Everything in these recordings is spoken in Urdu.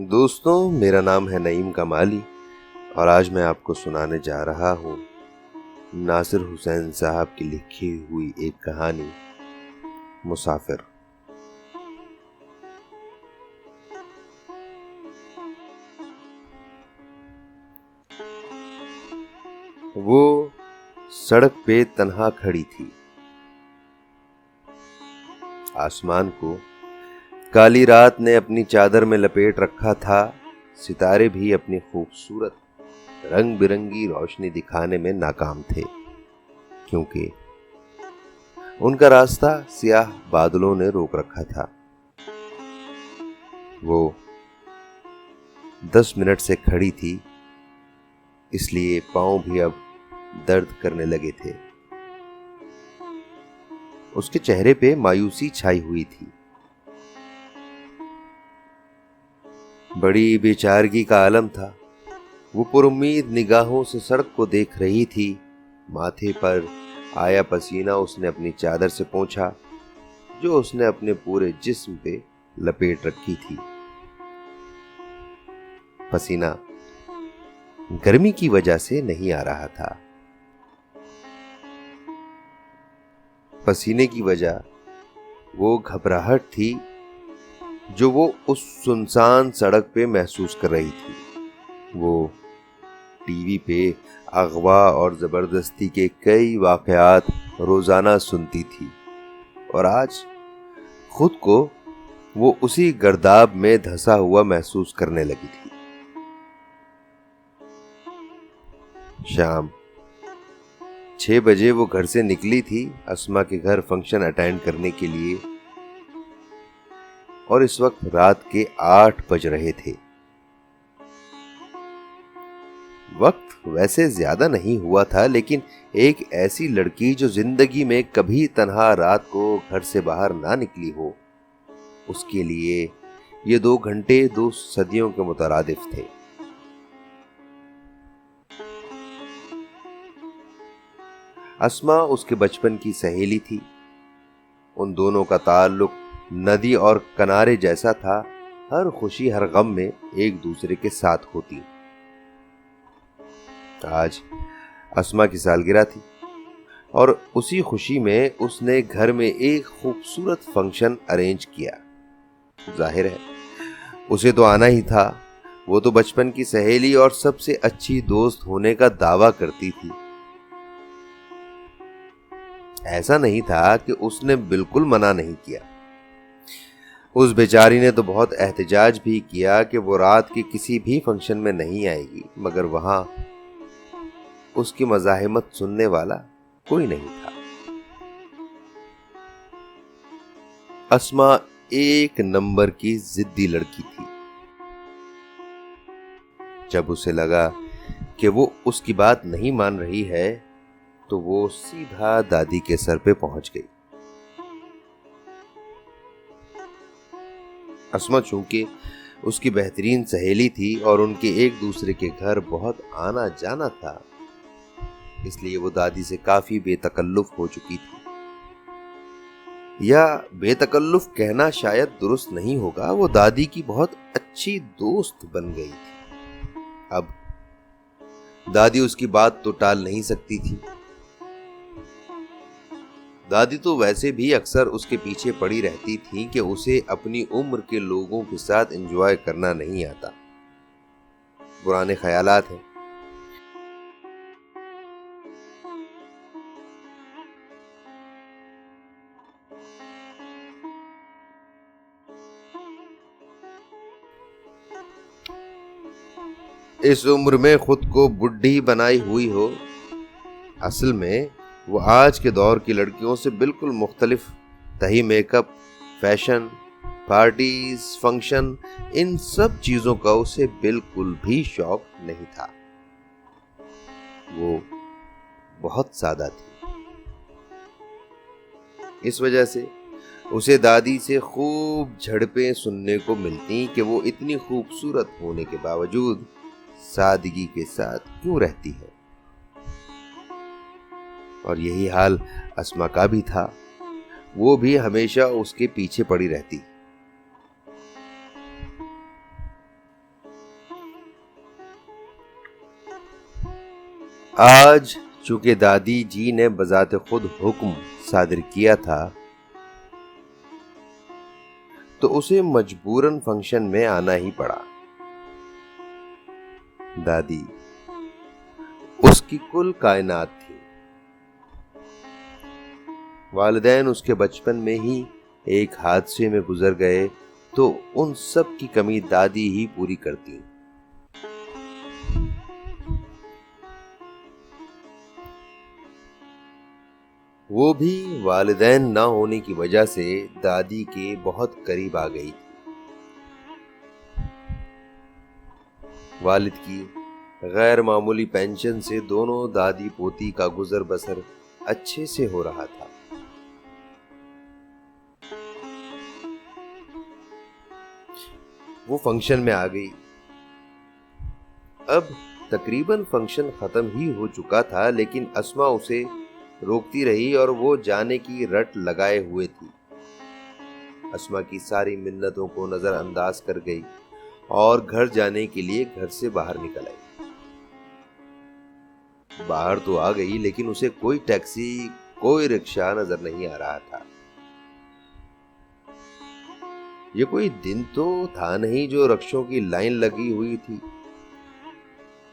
دوستوں، میرا نام ہے نعیم کمالی اور آج میں آپ کو سنانے جا رہا ہوں ناصر حسین صاحب کی لکھی ہوئی ایک کہانی مسافر۔ وہ سڑک پہ تنہا کھڑی تھی۔ آسمان کو کالی رات نے اپنی چادر میں لپیٹ رکھا تھا۔ ستارے بھی اپنی خوبصورت رنگ برنگی روشنی دکھانے میں ناکام تھے، کیونکہ ان کا راستہ سیاہ بادلوں نے روک رکھا تھا۔ وہ 10 منٹ سے کھڑی تھی، اس لیے پاؤں بھی اب درد کرنے لگے تھے۔ اس کے چہرے پہ مایوسی چھائی ہوئی تھی۔ بڑی بے چارگی کا عالم تھا۔ وہ پر امید نگاہوں سے سڑک کو دیکھ رہی تھی۔ ماتھے پر آیا پسینہ اس نے اپنی چادر سے پونچھا، جو اس نے اپنے پورے جسم پہ لپیٹ رکھی تھی۔ پسینہ گرمی کی وجہ سے نہیں آ رہا تھا۔ پسینے کی وجہ وہ گھبراہٹ تھی جو وہ اس سنسان سڑک پہ محسوس کر رہی تھی۔ وہ ٹی وی پہ اغوا اور زبردستی کے کئی واقعات روزانہ سنتی تھی، اور آج خود کو وہ اسی گرداب میں دھسا ہوا محسوس کرنے لگی تھی۔ شام 6 بجے وہ گھر سے نکلی تھی اسما کے گھر فنکشن اٹینڈ کرنے کے لیے، اور اس وقت رات کے 8 بج رہے تھے۔ وقت ویسے زیادہ نہیں ہوا تھا، لیکن ایک ایسی لڑکی جو زندگی میں کبھی تنہا رات کو گھر سے باہر نہ نکلی ہو، اس کے لیے یہ 2 گھنٹے 2 صدیوں کے مترادف تھے۔ اسما اس کے بچپن کی سہیلی تھی۔ ان دونوں کا تعلق ندی اور کنارے جیسا تھا۔ ہر خوشی ہر غم میں ایک دوسرے کے ساتھ ہوتی۔ آج اسما کی سالگرہ تھی، اور اسی خوشی میں اس نے گھر میں ایک خوبصورت فنکشن ارینج کیا۔ ظاہر ہے اسے تو آنا ہی تھا۔ وہ تو بچپن کی سہیلی اور سب سے اچھی دوست ہونے کا دعویٰ کرتی تھی۔ ایسا نہیں تھا کہ اس نے بالکل منع نہیں کیا۔ اس بیچاری نے تو بہت احتجاج بھی کیا کہ وہ رات کے کسی بھی فنکشن میں نہیں آئے گی، مگر وہاں اس کی مزاحمت سننے والا کوئی نہیں تھا۔ اسما ایک نمبر کی ضدی لڑکی تھی۔ جب اسے لگا کہ وہ اس کی بات نہیں مان رہی ہے، تو وہ سیدھا دادی کے سر پہ پہنچ گئی۔ اسما چونکہ اس کی بہترین سہیلی تھی اور ان کے ایک دوسرے کے گھر بہت آنا جانا تھا، اس لیے وہ دادی سے کافی بے تکلف ہو چکی تھی۔ یا بے تکلف کہنا شاید درست نہیں ہوگا، وہ دادی کی بہت اچھی دوست بن گئی تھی۔ اب دادی اس کی بات تو ٹال نہیں سکتی تھی۔ دادی تو ویسے بھی اکثر اس کے پیچھے پڑی رہتی تھی کہ اسے اپنی عمر کے لوگوں کے ساتھ انجوائے کرنا نہیں آتا۔ پرانے خیالات ہیں۔ اس عمر میں خود کو بڈھی بنائی ہوئی ہو۔ اصل میں وہ آج کے دور کی لڑکیوں سے بالکل مختلف تہی make up, fashion, parties, function, ان سب چیزوں کا اسے بالکل بھی شوق نہیں تھا۔ وہ بہت سادہ تھی۔ اس وجہ سے اسے دادی سے خوب جھڑپیں سننے کو ملتی کہ وہ اتنی خوبصورت ہونے کے باوجود سادگی کے ساتھ کیوں رہتی ہے۔ اور یہی حال اسما کا بھی تھا۔ وہ بھی ہمیشہ اس کے پیچھے پڑی رہتی۔ آج چونکہ دادی جی نے بذات خود حکم صادر کیا تھا تو اسے مجبوراً فنکشن میں آنا ہی پڑا۔ دادی اس کی کل کائنات تھی۔ والدین اس کے بچپن میں ہی ایک حادثے میں گزر گئے تو ان سب کی کمی دادی ہی پوری کرتی۔ وہ بھی والدین نہ ہونے کی وجہ سے دادی کے بہت قریب آ گئی تھی۔ والد کی غیر معمولی پینشن سے دونوں دادی پوتی کا گزر بسر اچھے سے ہو رہا تھا۔ وہ فنکشن میں آ گئی۔ اب تقریباً فنکشن ختم ہی ہو چکا تھا، لیکن اسما اسے روکتی رہی اور وہ جانے کی رٹ لگائے ہوئے تھی۔ اسما کی ساری منتوں کو نظر انداز کر گئی اور گھر جانے کے لیے گھر سے باہر نکل آئی۔ باہر تو آ گئی لیکن اسے کوئی ٹیکسی، کوئی رکشہ نظر نہیں آ رہا تھا۔ یہ کوئی دن تو تھا نہیں جو رکشوں کی لائن لگی ہوئی تھی۔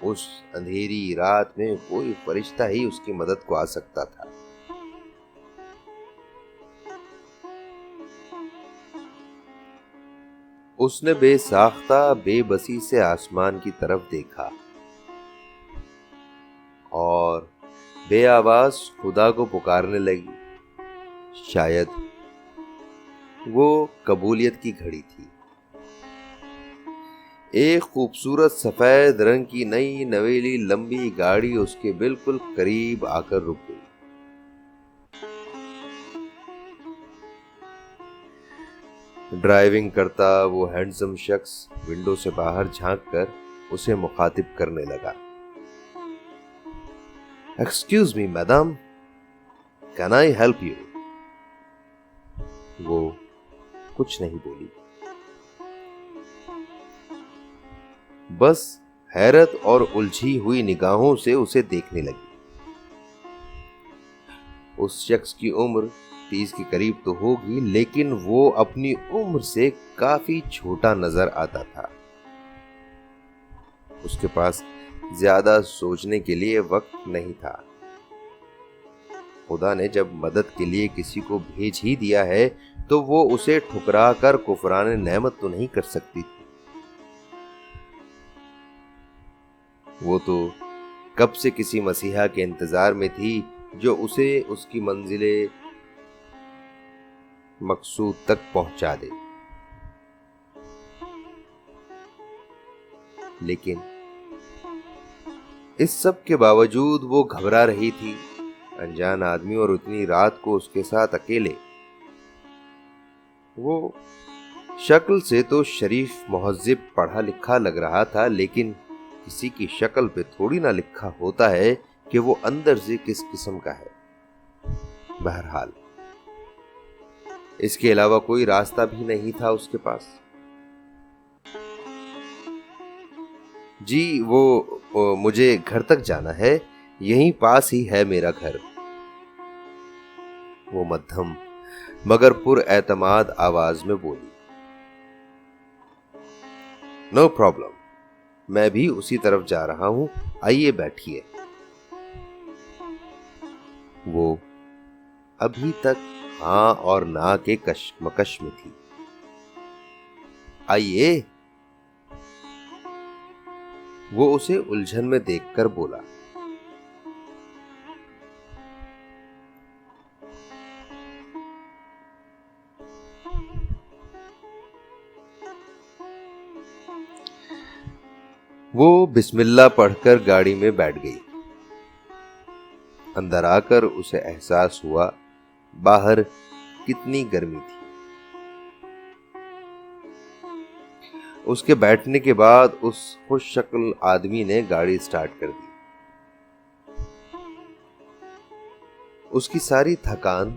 اس اندھیری رات میں کوئی فرشتہ ہی اس کی مدد کو آ سکتا تھا۔ اس نے بے ساختہ بے بسی سے آسمان کی طرف دیکھا اور بے آواز خدا کو پکارنے لگی۔ شاید وہ قبولیت کی گھڑی تھی۔ ایک خوبصورت سفید رنگ کی نئی نویلی لمبی گاڑی اس کے بالکل قریب آ کر رک گئی۔ ڈرائیونگ کرتا وہ ہینڈسم شخص ونڈو سے باہر جھانک کر اسے مخاطب کرنے لگا۔ Excuse me madam, can I help you? وہ کچھ نہیں بولی، بس حیرت اور الجھی ہوئی نگاہوں سے اسے دیکھنے لگی۔ اس شخص کی عمر 30 کے قریب تو ہوگی، لیکن وہ اپنی عمر سے کافی چھوٹا نظر آتا تھا۔ اس کے پاس زیادہ سوچنے کے لیے وقت نہیں تھا۔ خدا نے جب مدد کے لیے کسی کو بھیج ہی دیا ہے تو وہ اسے ٹھکرا کر کفران نعمت تو نہیں کر سکتی تھی۔ وہ تو کب سے کسی مسیحا کے انتظار میں تھی جو اسے اس کی منزل مقصود تک پہنچا دے، لیکن اس سب کے باوجود وہ گھبرا رہی تھی۔ انجان آدمی اور اتنی رات کو اس کے ساتھ اکیلے۔ وہ شکل سے تو شریف مہذب پڑھا لکھا لگ رہا تھا، لیکن کسی کی شکل پہ تھوڑی نہ لکھا ہوتا ہے کہ وہ اندر سے کس قسم کا ہے۔ بہرحال اس کے علاوہ کوئی راستہ بھی نہیں تھا اس کے پاس۔ جی وہ مجھے گھر تک جانا ہے، یہیں پاس ہی ہے میرا گھر۔ وہ مدھم مگر پر اعتماد آواز میں بولی۔ نو پرابلم، میں بھی اسی طرف جا رہا ہوں، آئیے بیٹھیے۔ وہ ابھی تک ہاں اور نہ کے کشمکش میں تھی۔ آئیے، وہ اسے الجھن میں دیکھ کر بولا۔ وہ بسم اللہ پڑھ کر گاڑی میں بیٹھ گئی۔ اندر آ کر اسے احساس ہوا باہر کتنی گرمی تھی۔ اس کے بیٹھنے کے بعد اس خوش شکل آدمی نے گاڑی سٹارٹ کر دی۔ اس کی ساری تھکان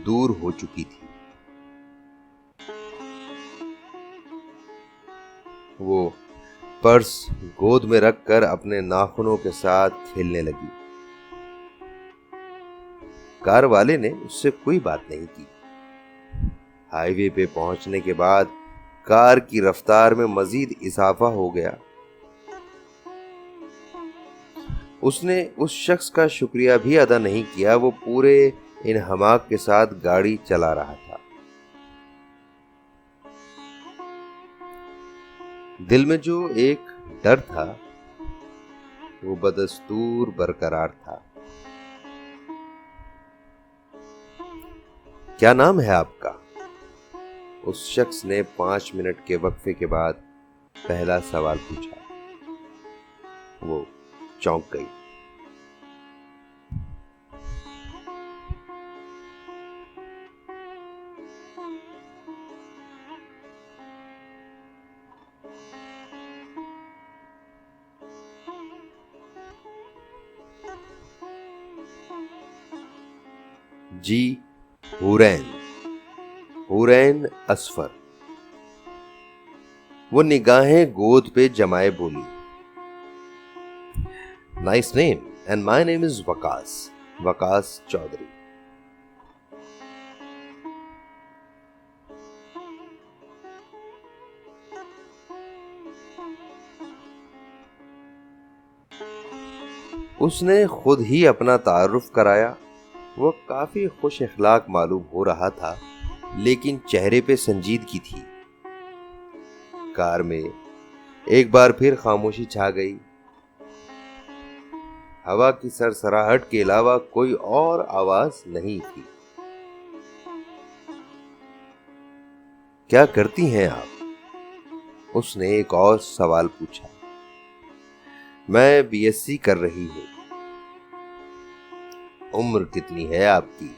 دور ہو چکی تھی۔ وہ پرس گود میں رکھ کر اپنے ناخنوں کے ساتھ کھیلنے لگی۔ کار والے نے اس سے کوئی بات نہیں کی۔ ہائی وے پہ پہنچنے کے بعد کار کی رفتار میں مزید اضافہ ہو گیا۔ اس نے اس شخص کا شکریہ بھی ادا نہیں کیا، وہ پورے انہماک کے ساتھ گاڑی چلا رہا تھا۔ دل میں جو ایک ڈر تھا وہ بدستور برقرار تھا۔ کیا نام ہے آپ کا؟ اس شخص نے 5 منٹ کے وقفے کے بعد پہلا سوال پوچھا۔ وہ چونک گئی۔ جی حورین اصفر۔ وہ نگاہیں گود پہ جمائے بولی، نائس نیم اینڈ مائی نیم از وقاص چودھری۔ اس نے خود ہی اپنا تعارف کرایا۔ وہ کافی خوش اخلاق معلوم ہو رہا تھا، لیکن چہرے پہ سنجیدگی تھی۔ کار میں ایک بار پھر خاموشی چھا گئی۔ ہوا کی سرسراہٹ کے علاوہ کوئی اور آواز نہیں تھی۔ کیا کرتی ہیں آپ؟ اس نے ایک اور سوال پوچھا۔ میں بی ایس سی کر رہی ہوں۔ عمر کتنی ہے آپ کی؟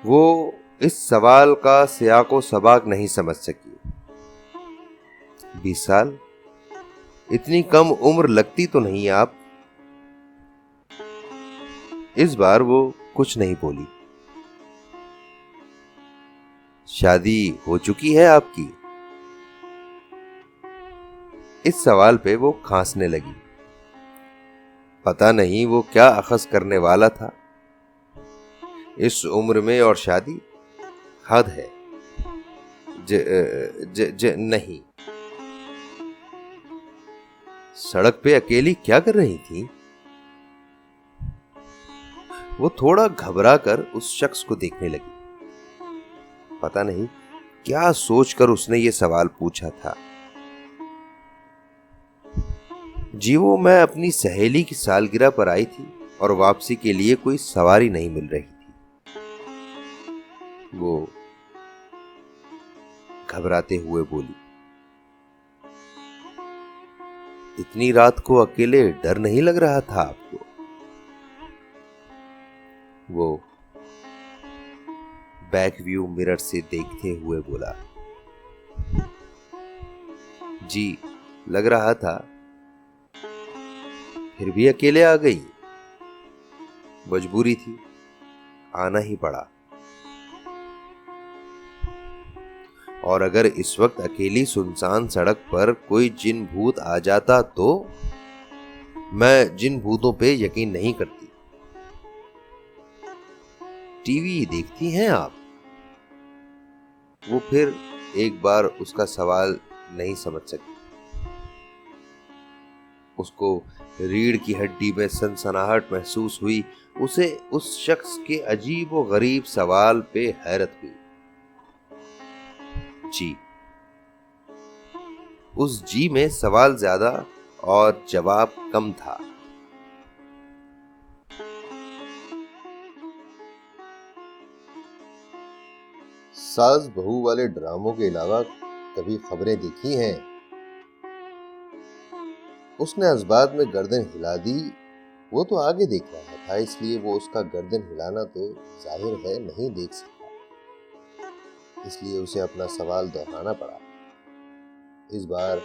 وہ اس سوال کا سیاق و سباق نہیں سمجھ سکی۔ 20 سال؟ اتنی کم عمر لگتی تو نہیں آپ؟ اس بار وہ کچھ نہیں بولی۔ شادی ہو چکی ہے آپ کی؟ اس سوال پہ وہ کھانسنے لگی۔ پتہ نہیں وہ کیا اخذ کرنے والا تھا۔ اس عمر میں اور شادی؟ حد ہے۔ نہیں۔ سڑک پہ اکیلی کیا کر رہی تھی؟ وہ تھوڑا گھبرا کر اس شخص کو دیکھنے لگی۔ پتہ نہیں کیا سوچ کر اس نے یہ سوال پوچھا تھا۔ جی وہ میں اپنی سہیلی کی سالگرہ پر آئی تھی اور واپسی کے لیے کوئی سواری نہیں مل رہی تھی۔ وہ گھبراتے ہوئے بولی۔ اتنی رات کو اکیلے ڈر نہیں لگ رہا تھا آپ کو؟ وہ بیک ویو مرر سے دیکھتے ہوئے بولا، جی لگ رہا تھا، پھر بھی اکیلے آ گئی؟ مجبوری تھی، آنا ہی پڑا۔ اور اگر اس وقت اکیلی سنسان سڑک پر کوئی جن بھوت آ جاتا تو؟ میں جن بھوتوں پہ یقین نہیں کرتی۔ ٹی وی دیکھتی ہیں آپ؟ وہ پھر ایک بار اس کا سوال نہیں سمجھ سکی۔ اس کو ریڑھ کی ہڈی میں سنسناہٹ محسوس ہوئی۔ اسے اس شخص کے عجیب و غریب سوال پہ حیرت ہوئی۔ جی، اس جی میں سوال زیادہ اور جواب کم تھا۔ ساز بہو والے ڈراموں کے علاوہ کبھی خبریں دیکھی ہیں؟ اس نے ازبات میں گردن ہلا دی۔ وہ تو آگے دیکھ رہا تھا، اس لیے وہ اس کا گردن ہلانا تو ظاہر ہے نہیں دیکھ سکتا، اس لیے اسے اپنا سوال دہرانا پڑا۔ اس بار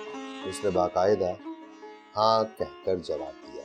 اس نے باقاعدہ ہاں کہہ کر جواب دیا۔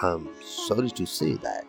I'm sorry to say that,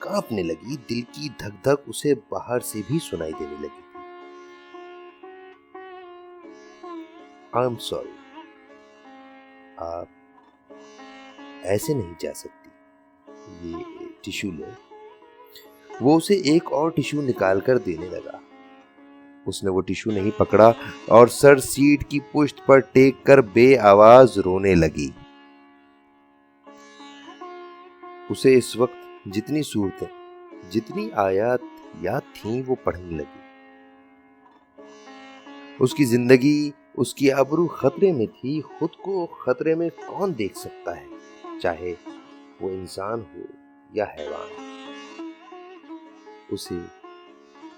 کانپنے لگی، دل کی دھک دھک اسے باہر سے بھی سنائی دینے لگی تھی۔ I'm sorry، آپ ایسے نہیں جا سکتی، یہ ٹیشو لے۔ وہ اسے ایک اور ٹیشو نکال کر دینے لگا۔ اس نے وہ ٹیشو نہیں پکڑا اور سر سیٹ کی پشت پر ٹیک کر بے آواز رونے لگی۔ اسے اس وقت جتنی صورتیں، جتنی آیات یاد تھیں وہ پڑھنے لگی۔ اس کی زندگی، اس کی آبرو خطرے میں تھی۔ خود کو خطرے میں کون دیکھ سکتا ہے، چاہے وہ انسان ہو یا حیوان۔ اسے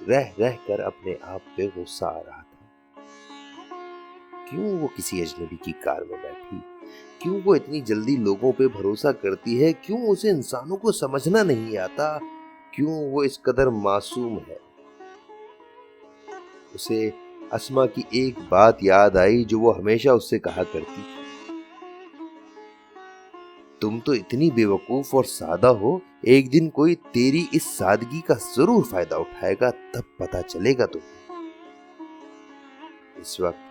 رہ رہ کر اپنے آپ پہ غصہ آ رہا تھا۔ کیوں وہ کسی اجنبی کی کار میں بیٹھی؟ کیوں وہ اتنی جلدی لوگوں پہ بھروسہ کرتی ہے؟ کیوں اسے انسانوں کو سمجھنا نہیں آتا؟ کیوں وہ اس قدر معصوم ہے؟ اسے اسما کی ایک بات یاد آئی جو وہ ہمیشہ اس سے کہا کرتی تھی، تم تو اتنی بے وقوف اور سادہ ہو، ایک دن کوئی تیری اس سادگی کا ضرور فائدہ اٹھائے گا، تب پتہ چلے گا تمہیں۔ اس وقت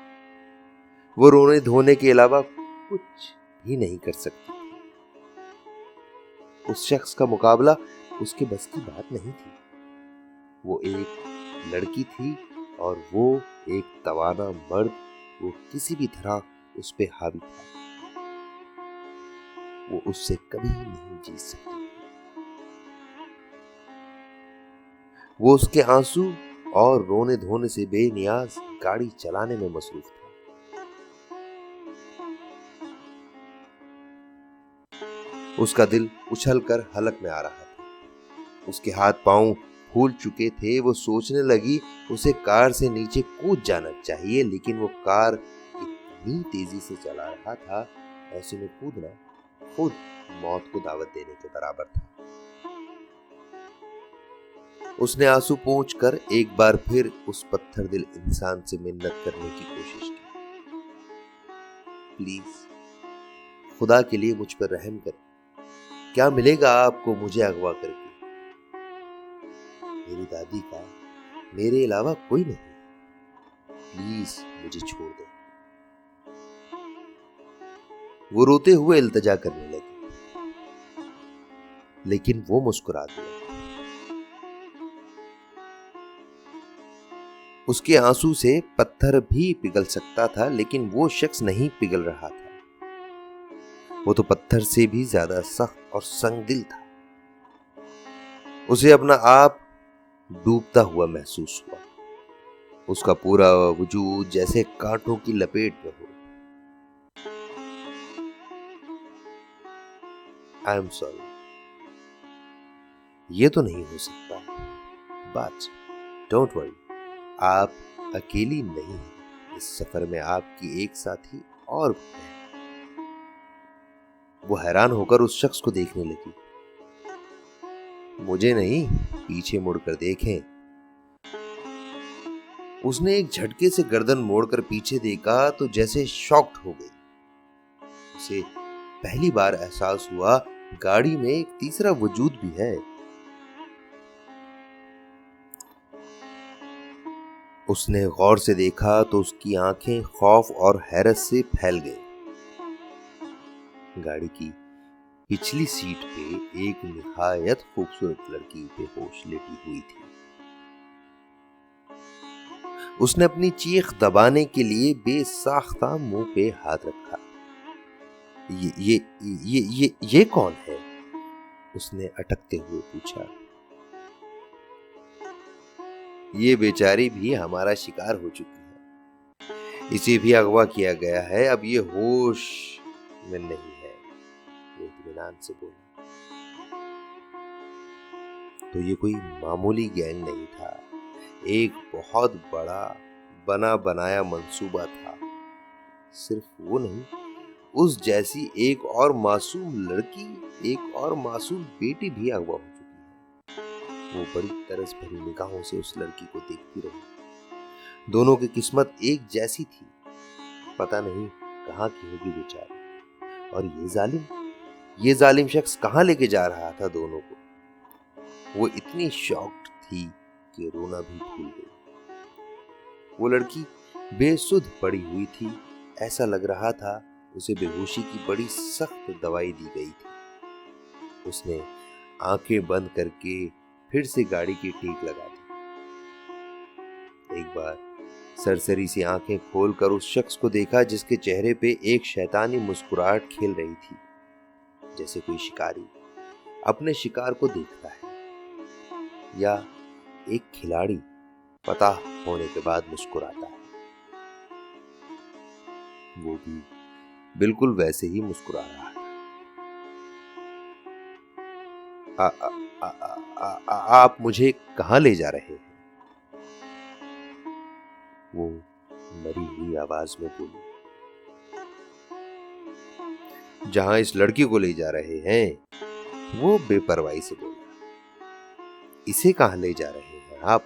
وہ رونے دھونے کے علاوہ کچھ بھی نہیں کر سکتی تھی۔ اس شخص کا مقابلہ اس کے بس کی بات نہیں تھی۔ وہ ایک لڑکی تھی اور وہ ایک توانا مرد۔ وہ کسی بھی طرح اس پہ حاوی تھا۔ وہ اس سے کبھی نہیں جیت سکتی۔ وہ اس کے آنسو اور رونے دھونے سے بے نیاز گاڑی چلانے میں مصروف تھا۔ اس کا دل اچھل کر حلق میں آ رہا تھا۔ اس کے ہاتھ پاؤں پھول چکے تھے۔ وہ سوچنے لگی اسے کار سے نیچے کود جانا چاہیے، لیکن وہ کار اتنی تیزی سے چلا رہا تھا، ایسے میں کودنا خود موت کو دعوت دینے کے برابر تھا۔ اس نے آنسو پونچھ کر ایک بار پھر اس پتھر دل انسان سے منت کرنے کی کوشش کی، پلیز خدا کے لیے مجھ پر رحم کر، کیا ملے گا آپ کو مجھے اغوا کر کے؟ میری دادی کا میرے علاوہ کوئی نہیں، پلیز مجھے چھوڑ دیں۔ وہ روتے ہوئے التجا کرنے لگی، لیکن وہ مسکرا دیا۔ اس کے آنسو سے پتھر بھی پگھل سکتا تھا، لیکن وہ شخص نہیں پگھل رہا تھا۔ وہ تو پتھر سے بھی زیادہ سخت اور سنگ دل تھا۔ اسے اپنا آپ ڈوبتا ہوا محسوس ہوا۔ اس کا پورا وجود جیسے کانٹوں کی لپیٹ میں ہو۔ آئی ایم سوری، یہ تو نہیں ہو سکتا، بٹ ڈونٹ وری، آپ اکیلی نہیں ہیں، اس سفر میں آپ کی ایک ساتھی اور بھی ہے۔ وہ حیران ہو کر اس شخص کو دیکھنے لگی۔ مجھے نہیں، پیچھے مڑ کر دیکھیں۔ اس نے ایک جھٹکے سے گردن موڑ کر پیچھے دیکھا تو جیسے شاکڈ ہو گئی۔ اسے پہلی بار احساس ہوا گاڑی میں ایک تیسرا وجود بھی ہے۔ اس نے غور سے دیکھا تو اس کی آنکھیں خوف اور حیرت سے پھیل گئیں۔ گاڑی کی پچھلی سیٹ پہ ایک نہایت خوبصورت لڑکی بے ہوش لیٹی ہوئی تھی۔ اس نے اپنی چیخ دبانے کے لیے بے ساختہ منہ پہ ہاتھ رکھا۔ یہ کون ہے؟ اس نے اٹکتے ہوئے پوچھا۔ یہ بیچاری بھی ہمارا شکار ہو چکی ہے، اسے بھی اغوا کیا گیا ہے، اب یہ ہوش میں نہیں ہے، وہ اطمینان سے بولا۔ تو یہ کوئی معمولی گینگ نہیں تھا، ایک بہت بڑا بنا بنایا منصوبہ تھا۔ صرف وہ نہیں، اس جیسی ایک اور معصوم لڑکی، ایک اور معصوم بیٹی بھی اغوا ہو چکی ہے۔ وہ بڑی طرز بھری نگاہوں سے اس لڑکی کو دیکھتی رہی۔ دونوں کی قسمت ایک جیسی تھی، پتہ نہیں کہاں کی ہوگی بیچاری، اور یہ ظالم شخص کہاں لے کے جا رہا تھا دونوں کو۔ وہ اتنی شاکڈ تھی کہ رونا بھی بھول گئی۔ وہ لڑکی بے سدھ پڑی ہوئی تھی، ایسا لگ رہا تھا اسے بے ہوشی کی بڑی سخت دوائی دی گئی تھی۔ اس نے آنکھیں بند کر کے پھر سے گاڑی کی ٹیک لگا دی۔ ایک بار سرسری سی آنکھیں کھول کر اس شخص کو دیکھا جس کے چہرے پہ ایک شیطانی مسکراہٹ کھیل رہی تھی، جیسے کوئی شکاری اپنے شکار کو دیکھتا ہے یا ایک کھلاڑی فتح ہونے کے بعد مسکراتا ہے۔ وہ بھی بالکل ویسے ہی مسکرا رہا ہے۔ آپ مجھے کہاں لے جا رہے ہیں؟ وہ مری ہوئی آواز میں بولی۔ جہاں اس لڑکی کو لے جا رہے ہیں، وہ بے پرواہی سے بولا۔ اسے کہاں لے جا رہے ہیں آپ؟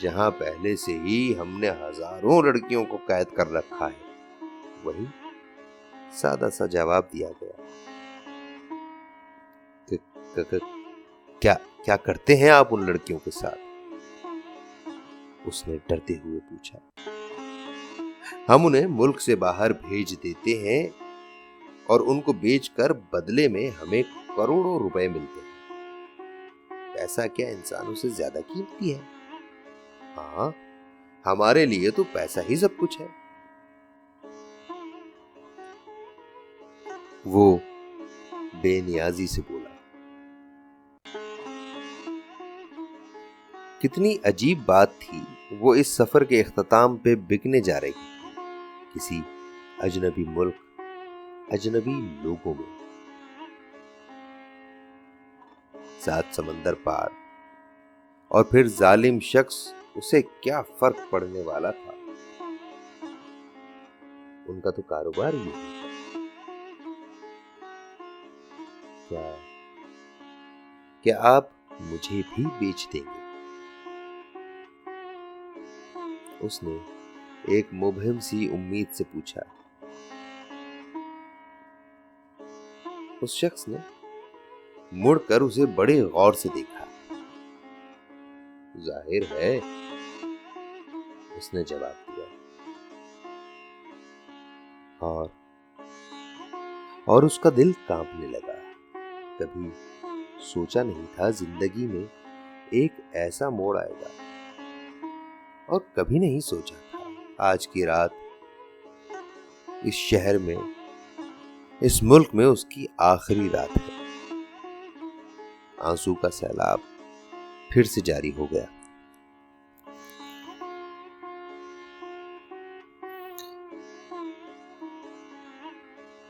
جہاں پہلے سے ہی ہم نے ہزاروں لڑکیوں کو قید کر رکھا ہے۔ وہی سادہ سا جواب دیا گیا۔ کیا کرتے ہیں آپ ان لڑکیوں کے ساتھ؟ اس نے ڈرتے ہوئے پوچھا۔ ہم انہیں ملک سے باہر بھیج دیتے ہیں اور ان کو بیچ کر بدلے میں ہمیں کروڑوں روپے ملتے ہیں۔ پیسہ کیا انسانوں سے زیادہ قیمتی ہے؟ ہاں، ہمارے لیے تو پیسہ ہی سب کچھ ہے۔ وہ بے نیازی سے بولا۔ کتنی عجیب بات تھی، وہ اس سفر کے اختتام پہ بکنے جا رہی تھی، کسی اجنبی ملک، اجنبی لوگوں میں، 7 سمندر پار، اور پھر ظالم شخص، اسے کیا فرق پڑنے والا تھا؟ ان کا تو کاروبار ہی ہے۔ کیا آپ مجھے بھی بیچ دیں گے؟ اس نے ایک مبہم سی امید سے پوچھا۔ اس شخص نے مڑ کر اسے بڑے غور سے دیکھا۔ ظاہر ہے، اس نے جواب دیا۔ اور اس کا دل کانپنے لگا۔ کبھی سوچا نہیں تھا زندگی میں ایک ایسا موڑ آئے گا، اور کبھی نہیں سوچا تھا آج کی رات اس شہر میں، اس ملک میں اس کی آخری رات ہے۔ آنسو کا سیلاب پھر سے جاری ہو گیا۔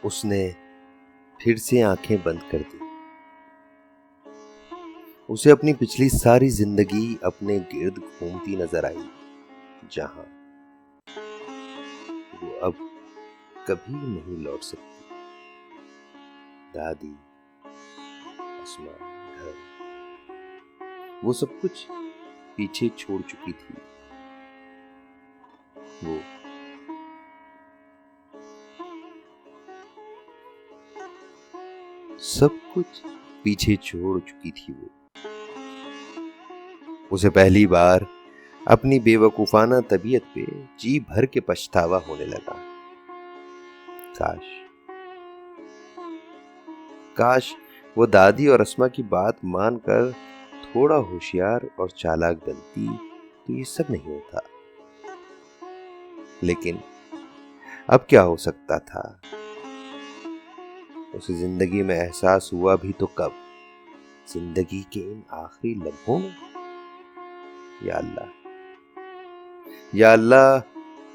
اس نے پھر سے آنکھیں بند کر دی۔ اسے اپنی پچھلی ساری زندگی اپنے گرد گھومتی نظر آئی، جہاں وہ اب کبھی نہیں لوٹ سکتی۔ دادی، اسما، گھر، وہ سب کچھ پیچھے چھوڑ چکی تھی۔ وہ سب کچھ پیچھے چھوڑ چکی تھی۔ اسے پہلی بار اپنی بے وقوفانہ طبیعت پہ جی بھر کے پچھتاوا ہونے لگا۔ کاش وہ دادی اور اسما کی بات مان کر تھوڑا ہوشیار اور چالاک بنتی تو یہ سب نہیں ہوتا۔ لیکن اب کیا ہو سکتا تھا؟ اسے زندگی میں احساس ہوا بھی تو کب؟ زندگی کے ان آخری لمحوں میں۔ یا اللہ،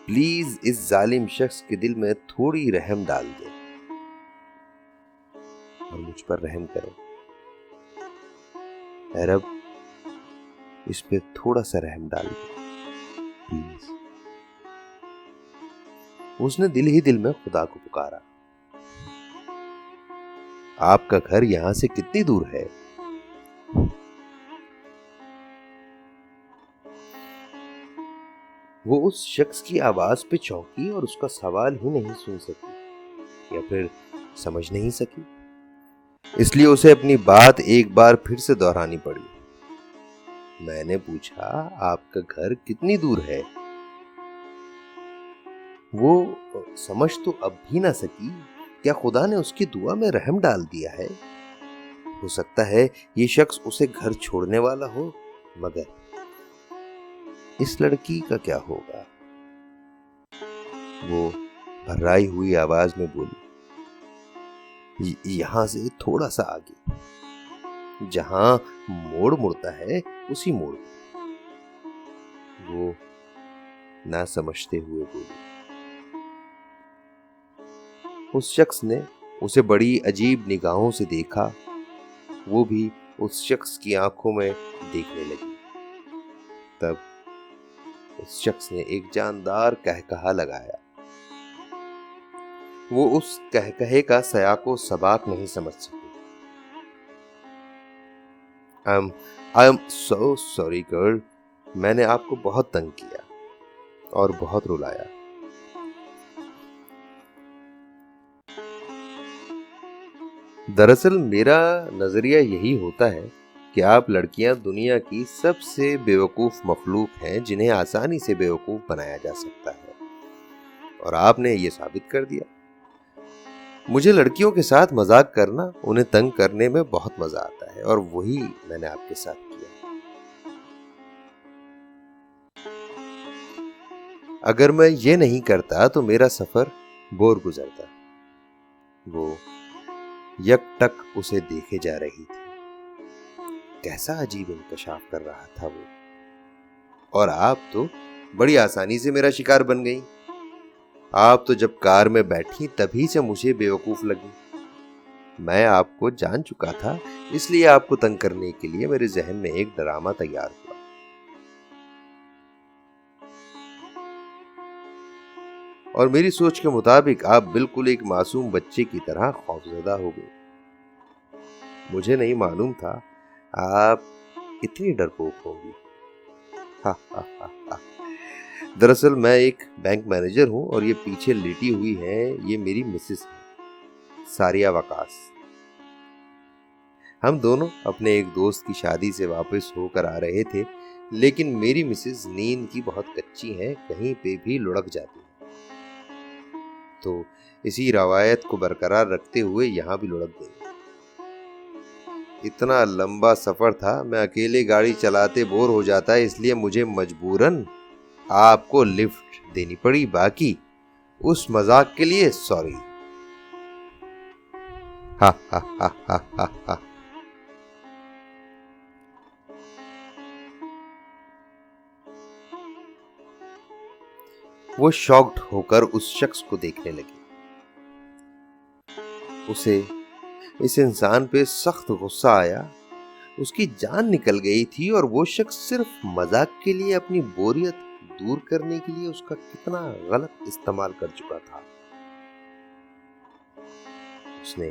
پلیز اس ظالم شخص کے دل میں تھوڑی رحم ڈال دے اور مجھ پر رحم کرے۔ اے رب، اس پہ تھوڑا سا رحم ڈال دے پلیز۔ اس نے دل ہی دل میں خدا کو پکارا۔ آپ کا گھر یہاں سے کتنی دور ہے؟ وہ اس شخص کی آواز پہ چونکی اور اس کا سوال ہی نہیں سن سکی، یا پھر سمجھ نہیں سکی۔ اس لیے اسے اپنی بات ایک بار پھر سے دہرانی پڑی۔ میں نے پوچھا، آپ کا گھر کتنی دور ہے؟ وہ سمجھ تو اب بھی نہ سکی۔ کیا خدا نے اس کی دعا میں رحم ڈال دیا ہے؟ ہو سکتا ہے یہ شخص اسے گھر چھوڑنے والا ہو، مگر اس لڑکی کا کیا ہوگا؟ وہ بھرائی ہوئی آواز میں بولی، یہاں سے تھوڑا سا آگے، جہاں موڑ مڑتا ہے اسی موڑ پر۔ وہ نہ سمجھتے ہوئے بولی۔ اس شخص نے اسے بڑی عجیب نگاہوں سے دیکھا، وہ بھی اس شخص کی آنکھوں میں دیکھنے لگی۔ تب اس شخص نے ایک جاندار کہکہا لگایا۔ وہ اس کہکہے کا سیاق و سباق نہیں سمجھ سکی۔ I am so sorry girl، میں نے آپ کو بہت تنگ کیا اور بہت رلایا۔ دراصل میرا نظریہ یہی ہوتا ہے کہ آپ لڑکیاں دنیا کی سب سے بیوقوف مخلوق ہیں جنہیں آسانی سے بیوقوف بنایا جا سکتا ہے، اور آپ نے یہ ثابت کر دیا۔ مجھے لڑکیوں کے ساتھ مذاق کرنا، انہیں تنگ کرنے میں بہت مزہ آتا ہے، اور وہی میں نے آپ کے ساتھ کیا۔ اگر میں یہ نہیں کرتا تو میرا سفر بور گزرتا۔ وہ یک ٹک اسے دیکھے جا رہی تھی۔ کیسا عجیب انکشاف کر رہا تھا وہ، اور آپ تو بڑی آسانی سے میرا شکار بن گئی۔ آپ تو جب کار میں بیٹھی تبھی سے مجھے بیوقوف لگی۔ میں آپ کو جان چکا تھا، اس لیے آپ کو تنگ کرنے کے لیے میرے ذہن میں ایک ڈرامہ تیار ہوا۔ اور میری سوچ کے مطابق آپ بالکل ایک معصوم بچے کی طرح خوفزدہ ہو گئی۔ مجھے نہیں معلوم تھا آپ اتنی ڈرپوک ہوگی۔ دراصل میں ایک بینک مینیجر ہوں، اور یہ پیچھے لیٹی ہوئی ہے، یہ میری مسز ہے، ساریہ وقاص۔ ہم دونوں اپنے ایک دوست کی شادی سے واپس ہو کر آ رہے تھے، لیکن میری مسز نیند کی بہت کچی ہے، کہیں پہ بھی لڑک جاتی ہے، تو اسی روایت کو برقرار رکھتے ہوئے یہاں بھی لڑک گئی۔ اتنا لمبا سفر تھا، میں اکیلے گاڑی چلاتے بور ہو جاتا، اس لیے مجھے مجبوراً آپ کو لفٹ دینی پڑی۔ باقی اس مذاق کے لیے سوری۔ وہ شاکڈ ہو کر اس شخص کو دیکھنے لگی۔ اسے اس انسان پہ سخت غصہ آیا۔ اس کی جان نکل گئی تھی، اور وہ شخص صرف مذاق کے لیے اپنی بوریت دور کرنے کے لیے اس کا کتنا غلط استعمال کر چکا تھا۔ اس نے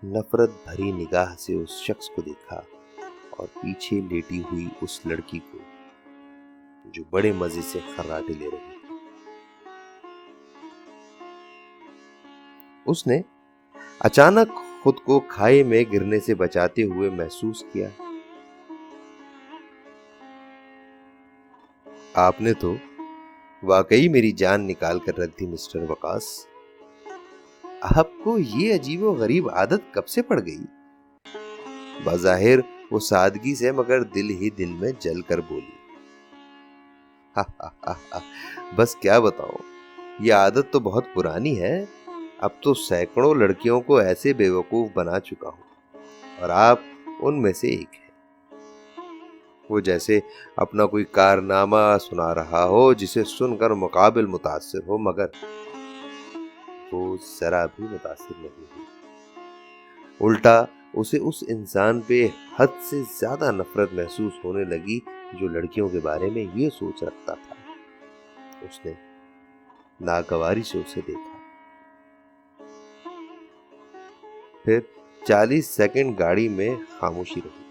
نفرت بھری نگاہ سے اس شخص کو دیکھا، اور پیچھے لیٹی ہوئی اس لڑکی کو جو بڑے مزے سے خراٹے لے رہی تھی۔ اس نے اچانک خود کو کھائے میں گرنے سے بچاتے ہوئے محسوس کیا، آپ نے تو واقعی میری جان نکال کر رکھ دی مسٹر وقاص۔ آپ کو یہ عجیب و غریب عادت کب سے پڑ گئی؟ بظاہر وہ سادگی سے مگر دل ہی دل میں جل کر بولی۔ بس کیا بتاؤں، یہ عادت تو بہت پرانی ہے، اب تو سینکڑوں لڑکیوں کو ایسے بیوقوف بنا چکا ہوں، اور آپ ان میں سے ایک ہیں۔ وہ جیسے اپنا کوئی کارنامہ سنا رہا ہو جسے سن کر مقابل متاثر ہو، مگر وہ ذرا بھی متاثر نہیں ہوئی۔ الٹا اسے اس انسان پہ حد سے زیادہ نفرت محسوس ہونے لگی جو لڑکیوں کے بارے میں یہ سوچ رکھتا تھا۔ اس نے ناگواری سے اسے دیکھا، پھر 40 سیکنڈ گاڑی میں خاموشی رہی۔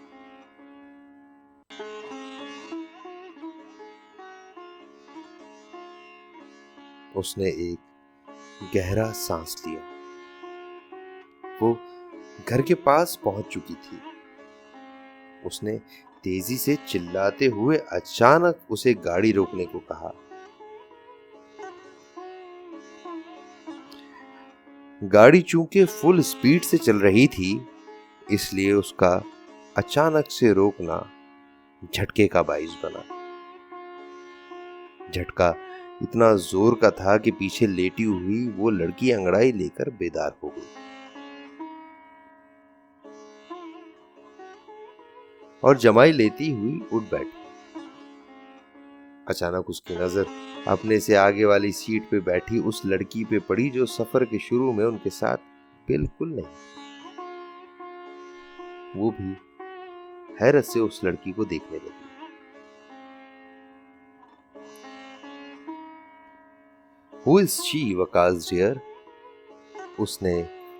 اس نے ایک گہرا سانس لیا۔ وہ گھر کے پاس پہنچ چکی تھی۔ اس نے تیزی سے چلاتے ہوئے اچانک اسے گاڑی روکنے کو کہا۔ گاڑی چونکہ فل سپیڈ سے چل رہی تھی، اس لیے اس کا اچانک سے روکنا جھٹکے کا باعث بنا۔ جھٹکا اتنا زور کا تھا کہ پیچھے لیٹی ہوئی وہ لڑکی انگڑائی لے کر بیدار ہو گئی اور جمائی لیتی ہوئی اٹھ بیٹھی۔ اچانک اس کی نظر اپنے سے آگے والی سیٹ پہ بیٹھی اس لڑکی پہ پڑی جو سفر کے شروع میں ان کے ساتھ بالکل نہیں۔ وہ بھی حیرت سے اس لڑکی کو دیکھنے لگی۔ Who is she, Waqas dear? اس نے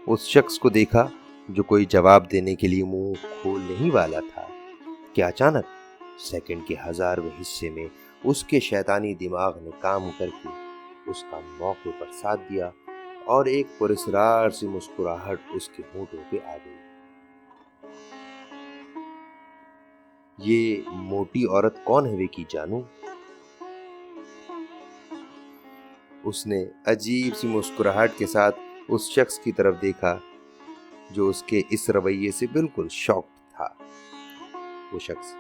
اس شخص کو دیکھا جو کوئی جواب دینے کے لیے منہ کھولنے ہی والا تھا کہ اچانک سیکنڈ کے 1000ویں حصے میں اس کے شیطانی دماغ نے کام کر کے اس کا موقع پر ساتھ دیا اور ایک پراسرار سی مسکراہٹ اس کے ہونٹوں پہ آ گئی۔ یہ موٹی عورت کون ہے وکی جانو؟ اس نے عجیب سی مسکراہٹ کے ساتھ اس شخص کی طرف دیکھا جو اس کے اس رویے سے بالکل شاکڈ تھا۔ وہ شخص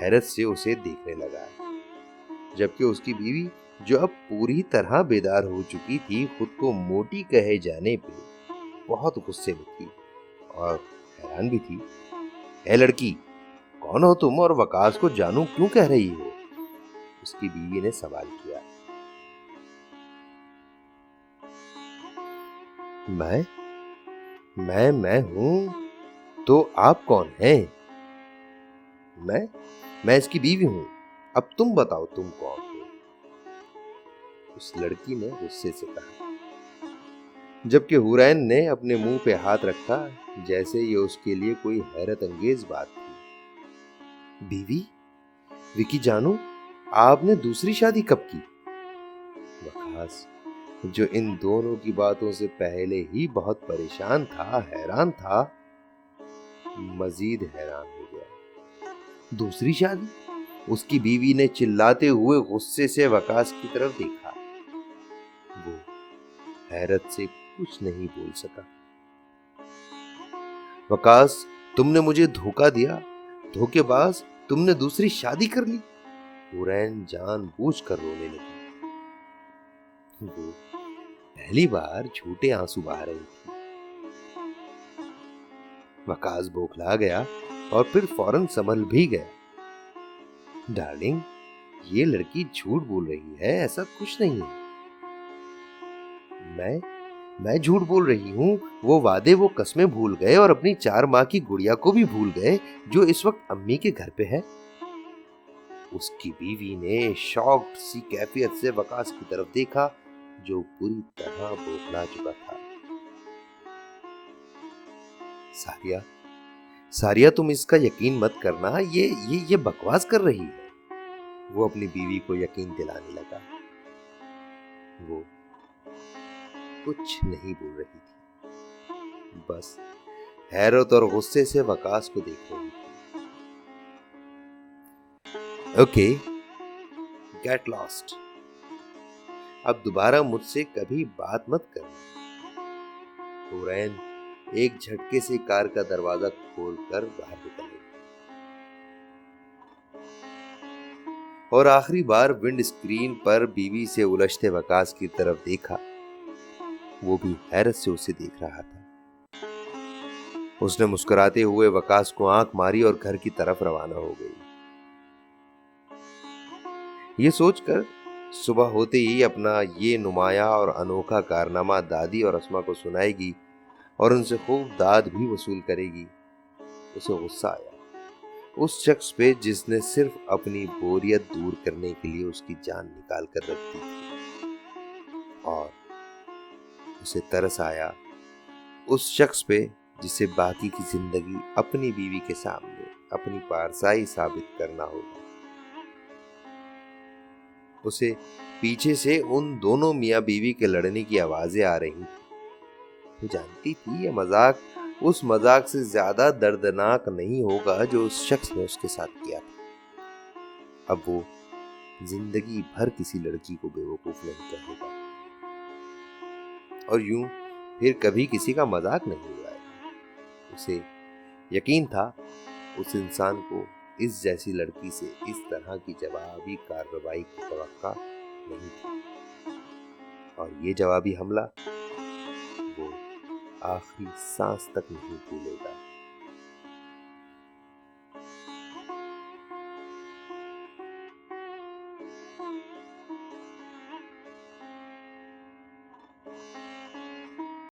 حیرت سے اسے دیکھنے لگا، جبکہ اس کی بیوی جو اب پوری طرح بیدار ہو چکی تھی خود کو موٹی کہے جانے پہ بہت غصے میں تھی اور حیران بھی تھی۔ اے لڑکی، کون ہو تم اور وقاص کو جانو کیوں کہہ رہی ہو؟ اس کی بیوی نے سوال کیا۔ میں ہوں تو آپ کون ہیں؟ میں اس کی بیوی ہوں، اب تم بتاؤ تم کون ہو؟ اس لڑکی نے غصے سے کہا، جبکہ حورین نے اپنے منہ پہ ہاتھ رکھا جیسے یہ اس کے لیے کوئی حیرت انگیز بات تھی۔ بیوی؟ وکی جانو، آپ نے دوسری شادی کب کی؟ وقاص جو ان دونوں کی باتوں سے پہلے ہی بہت پریشان تھا، حیران تھا، مزید حیران ہو گیا۔ دوسری شادی؟ اس کی بیوی نے چلاتے ہوئے غصے سے وقاص کی طرف دیکھا۔ وہ حیرت سے کچھ نہیں بول سکا۔ وقاص، تم نے مجھے دھوکا دیا، دھوکے باز، تم نے دوسری شادی کر لی؟ حورین جان بوجھ کر رونے لگی۔ وہ پہلی بار جھوٹے آنسو بہا رہی تھی۔ وقاص بوکھلا گیا اور پھر فوراً سنبھل بھی گیا۔ ڈارلنگ، یہ لڑکی جھوٹ بول رہی ہے، ایسا کچھ نہیں ہے۔ میں جھوٹ بول رہی ہوں؟ وہ وعدے، وہ قسمیں بھول گئے اور اپنی 4 ماہ کی گڑیا کو بھی بھول گئے جو اس وقت امی کے گھر پہ ہے؟ اس کی بیوی نے شاکڈ سی کیفیت سے وقاص کی طرف دیکھا جو پوری طرح بوکھلا چکا تھا۔ ساریہ، تم اس کا یقین مت کرنا، یہ بکواس کر رہی ہے۔ وہ اپنی بیوی کو یقین دلانے لگا۔ وہ کچھ نہیں بول رہی تھی، بس حیرت اور غصے سے وقاص کو دیکھ رہی تھی۔ اوکے، گیٹ لاسٹ، اب دوبارہ مجھ سے کبھی بات مت کرنا۔ حورین ایک جھٹکے سے کار کا دروازہ کھول کر باہر نکل گئی اور آخری بار ونڈ اسکرین پر بیوی سے الجھتے وقاص کی طرف دیکھا۔ وہ بھی حیرت سے اسے دیکھ رہا تھا۔ اس نے مسکراتے ہوئے وقاص کو آنکھ ماری اور گھر کی طرف روانہ ہو گئی، یہ سوچ کر صبح ہوتے ہی اپنا یہ نمایاں اور انوکھا کارنامہ دادی اور اسما کو سنائے گی اور ان سے خوب داد بھی وصول کرے گی۔ اسے غصہ آیا اس شخص پہ جس نے صرف اپنی بوریت دور کرنے کے لیے اس کی جان نکال کر رکھ دی تھی، اور اسے ترس آیا اس شخص پہ جسے باقی کی زندگی اپنی بیوی کے سامنے اپنی پارسائی ثابت کرنا ہوگا۔ اسے پیچھے سے ان دونوں میاں بیوی کے لڑنے کی آوازیں آ رہی تھی۔ وہ جانتی تھی یہ مذاق اس مذاق سے زیادہ دردناک نہیں ہوگا جو اس شخص نے اس کے ساتھ کیا تھا۔ اب وہ زندگی بھر کسی لڑکی کو بیوقوف نہیں کہے گا، اور یوں پھر کبھی کسی کا مذاق نہیں اڑائے گا۔ اسے یقین تھا اس انسان کو اس جیسی لڑکی سے اس طرح کی جوابی کارروائی کی توقع نہیں تھی، اور یہ جوابی حملہ وہ آخری سانس تک نہیں بھولے گا۔